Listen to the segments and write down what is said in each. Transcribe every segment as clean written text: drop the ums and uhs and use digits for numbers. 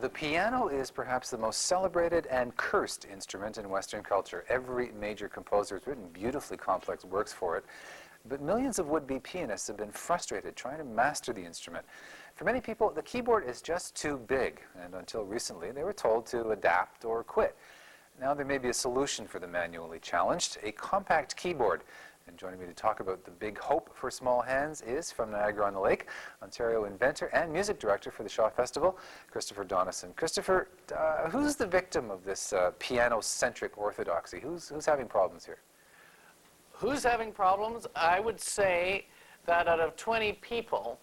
The piano is perhaps the most celebrated and cursed instrument in Western culture. Every major composer has written beautifully complex works for it, but millions of would-be pianists have been frustrated trying to master the instrument. For many people, the keyboard is just too big, and until recently, they were told to adapt or quit. Now there may be a solution for the manually challenged, a compact keyboard. And joining me to talk about the big hope for small hands is, from Niagara-on-the-Lake, Ontario inventor and music director for the Shaw Festival, Christopher Donison. Christopher, who's the victim of this piano-centric orthodoxy? Who's having problems here? Who's having problems? I would say that out of 20 people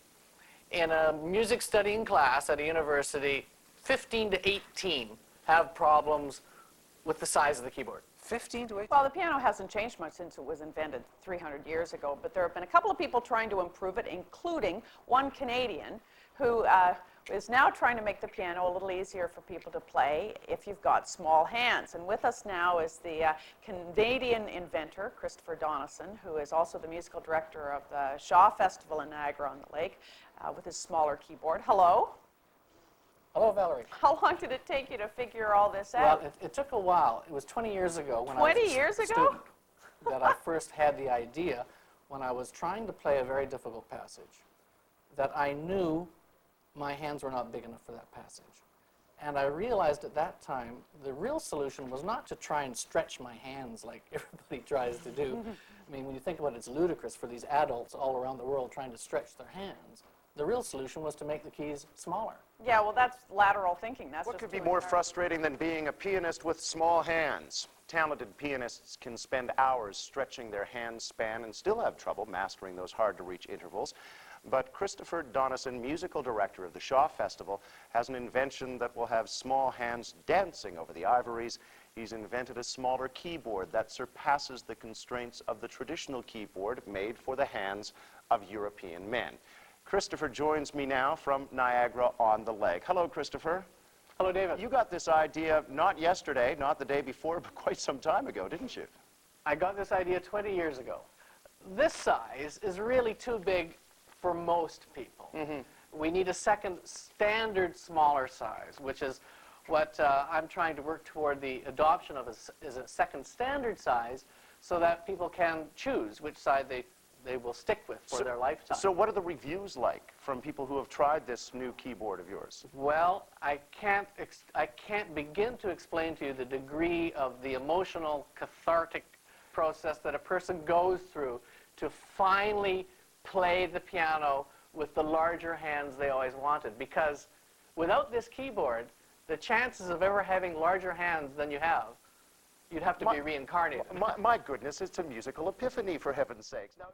in a music studying class at a university, 15 to 18 have problems with the size of the keyboard. 15 to 18? Well, the piano hasn't changed much since it was invented 300 years ago, but there have been a couple of people trying to improve it, including one Canadian who is now trying to make the piano a little easier for people to play if you've got small hands. And with us now is the Canadian inventor, Christopher Donison, who is also the musical director of the Shaw Festival in Niagara-on-the-Lake with his smaller keyboard. Hello. Hello, Valerie. How long did it take you to figure all this out? Well, it took a while. It was 20 years ago when 20 I was years a ago? student that I first had the idea when I was trying to play a very difficult passage that I knew my hands were not big enough for that passage. And I realized at that time the real solution was not to try and stretch my hands like everybody tries to do. I mean, when you think about it, it's ludicrous for these adults all around the world trying to stretch their hands. The real solution was to make the keys smaller. Yeah, well, that's lateral thinking. That's What just could be too more hard. frustrating than being a pianist with small hands? Talented pianists can spend hours stretching their hand span and still have trouble mastering those hard-to-reach intervals. But Christopher Donison, musical director of the Shaw Festival, has an invention that will have small hands dancing over the ivories. He's invented a smaller keyboard that surpasses the constraints of the traditional keyboard made for the hands of European men. Christopher joins me now from Niagara-on-the-Lake. Hello, Christopher. Hello, David. You got this idea not yesterday, not the day before, but quite some time ago, didn't you? I got this idea 20 years ago. This size is really too big for most people. We need a second standard smaller size, which is what I'm trying to work toward the adoption of is a second standard size so that people can choose which side they will stick with for their lifetime. So what are the reviews like from people who have tried this new keyboard of yours? Well, I can't begin to explain to you the degree of the emotional cathartic process that a person goes through to finally play the piano with the larger hands they always wanted. Because without this keyboard, the chances of ever having larger hands than you have, you'd have to be reincarnated. My goodness, it's a musical epiphany, for heaven's sakes. Now,